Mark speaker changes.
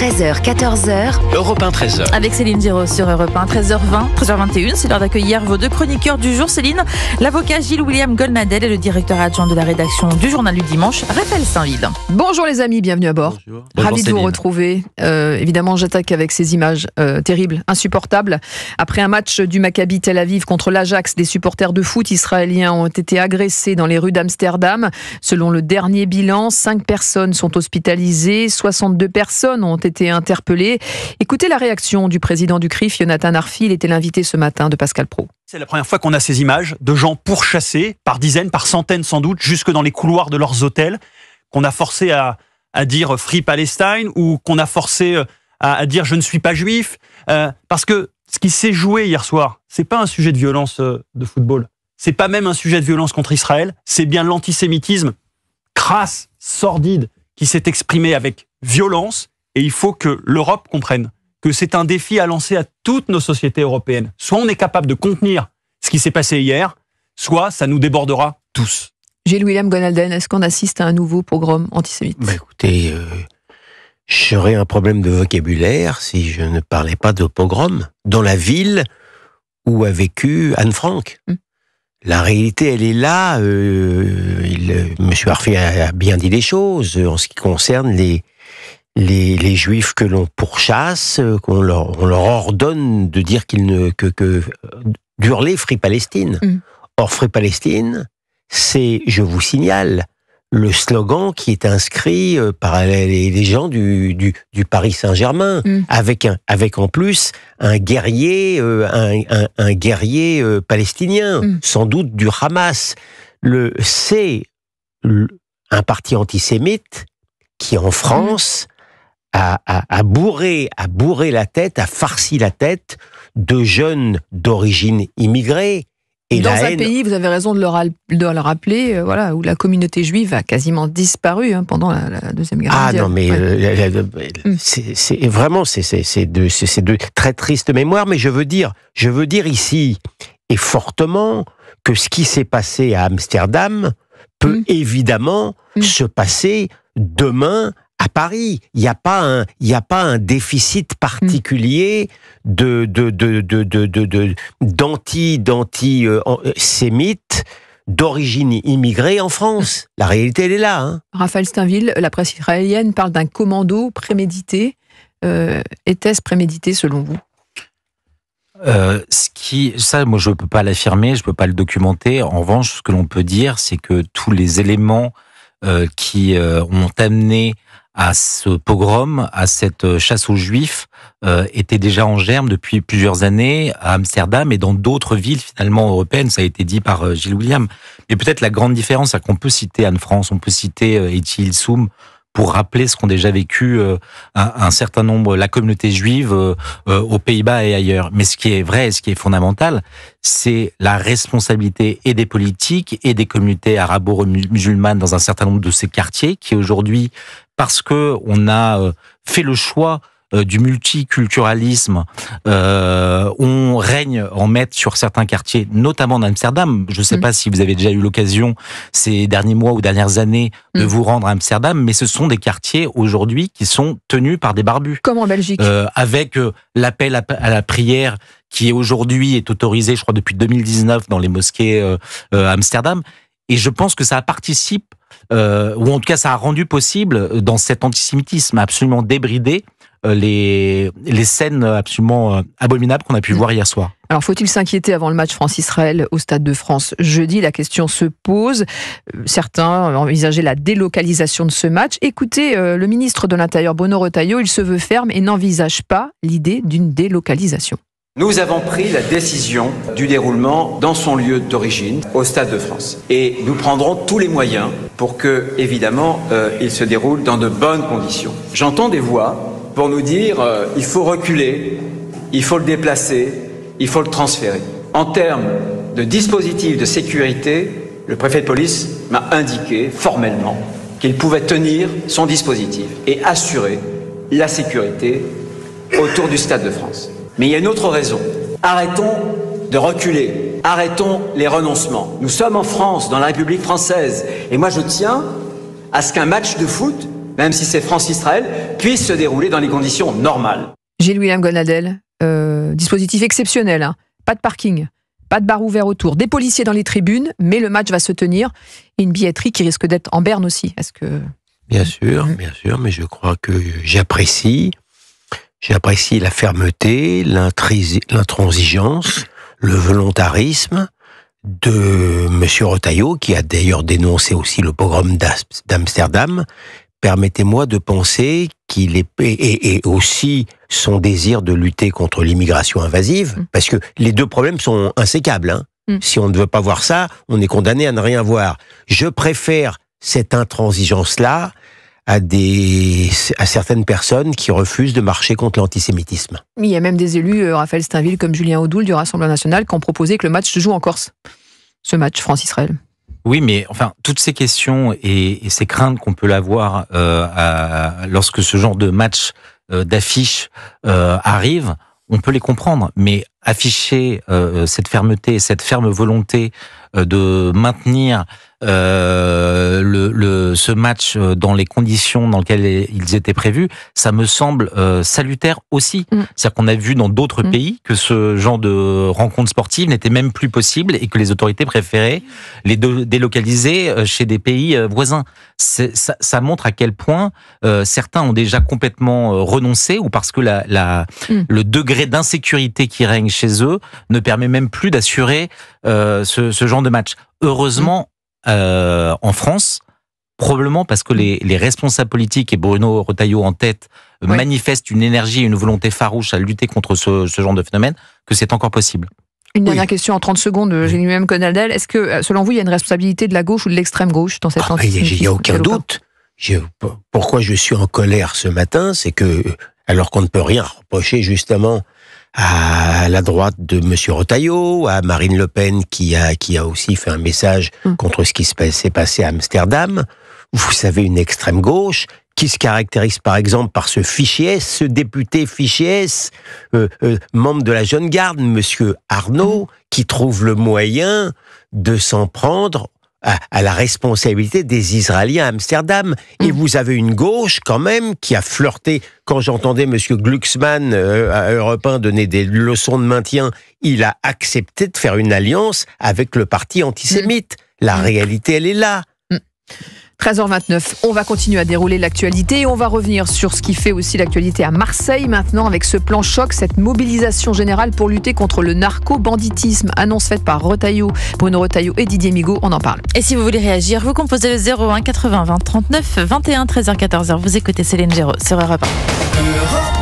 Speaker 1: 13h, 14h.
Speaker 2: Europe 1, 13h.
Speaker 3: Avec Céline Giraud sur Europe 1, 13h20, 13h21. C'est l'heure d'accueillir vos deux chroniqueurs du jour. Céline, l'avocat Gilles-William Goldnadel et le directeur adjoint de la rédaction du Journal du Dimanche, Raphaël Steinville.
Speaker 4: Bonjour les amis, bienvenue à bord.
Speaker 2: Bonjour.
Speaker 4: Ravi de
Speaker 2: Céline.
Speaker 4: vous retrouver. Évidemment, j'attaque avec ces images terribles, insupportables. Après un match du Maccabi Tel Aviv contre l'Ajax, des supporters de foot israéliens ont été agressés dans les rues d'Amsterdam. Selon le dernier bilan, 5 personnes sont hospitalisées, 62 personnes ont été interpellées. Écoutez la réaction du président du CRIF, Yonatan Arfi. Il était l'invité ce matin de Pascal Praud.
Speaker 5: C'est la première fois qu'on a ces images de gens pourchassés par dizaines, par centaines sans doute, jusque dans les couloirs de leurs hôtels, qu'on a forcé à dire Free Palestine ou qu'on a forcé à dire je ne suis pas juif. Parce que ce qui s'est joué hier soir, c'est pas un sujet de violence de football. C'est pas même un sujet de violence contre Israël. C'est bien l'antisémitisme crasse, sordide, qui s'est exprimé avec violence. Et il faut que l'Europe comprenne que c'est un défi à lancer à toutes nos sociétés européennes. Soit on est capable de contenir ce qui s'est passé hier, soit ça nous débordera tous.
Speaker 4: Gilles-William Goldnadel, est-ce qu'on assiste à un nouveau pogrom antisémite ?
Speaker 6: Écoutez, j'aurais un problème de vocabulaire si je ne parlais pas de pogrom dans la ville où a vécu Anne Frank. La réalité, elle est là. Monsieur Arfi a bien dit les choses en ce qui concerne les Juifs que l'on pourchasse, on leur ordonne de dire d'hurler Free Palestine. Or, Free Palestine, c'est, je vous signale, le slogan qui est inscrit par les gens du Paris Saint-Germain, avec en plus un guerrier, un guerrier palestinien, sans doute du Hamas. C'est un parti antisémite qui, en France, a bourré la tête, a farci la tête de jeunes d'origine immigrée. Et
Speaker 4: dans un pays, vous avez raison de le rappeler, où la communauté juive a quasiment disparu pendant la Deuxième Guerre mondiale.
Speaker 6: Ah non, mais c'est vraiment de très tristes mémoires. Mais je veux dire ici et fortement que ce qui s'est passé à Amsterdam peut évidemment se passer demain à Paris. Il n'y a pas un déficit particulier d'antisémites d'origine immigrée en France. La réalité, elle est là.
Speaker 4: Raphaël Steinville, la presse israélienne parle d'un commando prémédité. Était-ce prémédité selon vous ?
Speaker 2: Ça, moi, je peux pas l'affirmer, je peux pas le documenter. En revanche, ce que l'on peut dire, c'est que tous les éléments qui ont amené à ce pogrom, à cette chasse aux Juifs, était déjà en germe depuis plusieurs années à Amsterdam et dans d'autres villes finalement européennes. Ça a été dit par Gilles William. Mais peut-être la grande différence, c'est qu'on peut citer Anne-France, on peut citer Eti Ilsoum pour rappeler ce qu'ont déjà vécu un certain nombre, la communauté juive aux Pays-Bas et ailleurs. Mais ce qui est vrai et ce qui est fondamental, c'est la responsabilité et des politiques et des communautés arabo-musulmanes dans un certain nombre de ces quartiers qui aujourd'hui, parce que on a fait le choix du multiculturalisme, on règne en maître sur certains quartiers, notamment en Amsterdam. Je ne sais pas si vous avez déjà eu l'occasion ces derniers mois ou dernières années de vous rendre à Amsterdam, mais ce sont des quartiers aujourd'hui qui sont tenus par des barbus.
Speaker 4: Comme en Belgique.
Speaker 2: Avec l'appel à la prière qui aujourd'hui est autorisé, je crois, depuis 2019 dans les mosquées à Amsterdam. Et je pense que ça participe, ou en tout cas ça a rendu possible, dans cet antisémitisme absolument débridé, les scènes absolument abominables qu'on a pu voir hier soir.
Speaker 4: Alors, faut-il s'inquiéter avant le match France-Israël au Stade de France jeudi ? La question se pose. Certains envisageaient la délocalisation de ce match. Écoutez, le ministre de l'Intérieur, Bruno Retailleau, il se veut ferme et n'envisage pas l'idée d'une délocalisation.
Speaker 7: Nous avons pris la décision du déroulement dans son lieu d'origine, au Stade de France. Et nous prendrons tous les moyens pour que, évidemment, il se déroule dans de bonnes conditions. J'entends des voix pour nous dire il faut reculer, il faut le déplacer, il faut le transférer. En termes de dispositifs de sécurité, le préfet de police m'a indiqué formellement qu'il pouvait tenir son dispositif et assurer la sécurité autour du Stade de France. Mais il y a une autre raison. Arrêtons de reculer. Arrêtons les renoncements. Nous sommes en France, dans la République française. Et moi, je tiens à ce qu'un match de foot même si c'est France-Israël, puisse se dérouler dans les conditions normales.
Speaker 4: Gilles-William Goldnadel, dispositif exceptionnel, hein. Pas de parking, pas de bar ouvert autour, des policiers dans les tribunes, mais le match va se tenir. Et une billetterie qui risque d'être en berne aussi. Est-ce que...
Speaker 6: Bien sûr, mais je crois que j'apprécie la fermeté, l'intransigeance, le volontarisme de M. Retailleau, qui a d'ailleurs dénoncé aussi le pogrom d'Amsterdam. Permettez-moi de penser qu'il est, et aussi son désir de lutter contre l'immigration invasive, parce que les deux problèmes sont insécables, hein. Si on ne veut pas voir ça, on est condamné à ne rien voir. Je préfère cette intransigeance-là à certaines personnes qui refusent de marcher contre l'antisémitisme.
Speaker 4: Il y a même des élus, Raphaël Steinville comme Julien Audoul du Rassemblement National, qui ont proposé que le match se joue en Corse. Ce match France-Israël.
Speaker 2: Oui, mais enfin, toutes ces questions et ces craintes qu'on peut avoir lorsque ce genre de match d'affiche arrive, on peut les comprendre. Mais afficher cette fermeté, cette ferme volonté de maintenir ce match dans les conditions dans lesquelles ils étaient prévus, ça me semble salutaire aussi. C'est-à-dire qu'on a vu dans d'autres pays que ce genre de rencontres sportives n'était même plus possible et que les autorités préféraient les délocaliser chez des pays voisins. Ça montre à quel point certains ont déjà complètement renoncé ou parce que le degré d'insécurité qui règne chez eux ne permet même plus d'assurer ce genre de match. Heureusement, en France, probablement parce que les responsables politiques et Bruno Retailleau en tête manifestent une énergie et une volonté farouche à lutter contre ce genre de phénomène, que c'est encore possible.
Speaker 4: Une dernière question en 30 secondes, Gilles-William Goldnadel. Est-ce que, selon vous, il y a une responsabilité de la gauche ou de l'extrême gauche dans cette antisémitisme ?
Speaker 6: Il n'y a aucun doute. Pourquoi je suis en colère ce matin, c'est que, alors qu'on ne peut rien reprocher justement à la droite de M. Retailleau, à Marine Le Pen qui a aussi fait un message contre ce qui s'est passé à Amsterdam. Vous savez, une extrême gauche qui se caractérise par exemple par ce fichier S, ce député fichier S, membre de la jeune garde, M. Arnaud, qui trouve le moyen de s'en prendre à la responsabilité des Israéliens à Amsterdam. Et vous avez une gauche, quand même, qui a flirté. Quand j'entendais M. Glucksmann à Europe 1 donner des leçons de maintien, il a accepté de faire une alliance avec le parti antisémite. La réalité, elle est là.
Speaker 4: 13h29, on va continuer à dérouler l'actualité et on va revenir sur ce qui fait aussi l'actualité à Marseille maintenant avec ce plan choc, cette mobilisation générale pour lutter contre le narco-banditisme. Annonce faite par Bruno Retailleau et Didier Migaud, on en parle.
Speaker 3: Et si vous voulez réagir, vous composez le 01 80 20 39 21 13h 14h. Vous écoutez Céline Géraud sur Europe 1.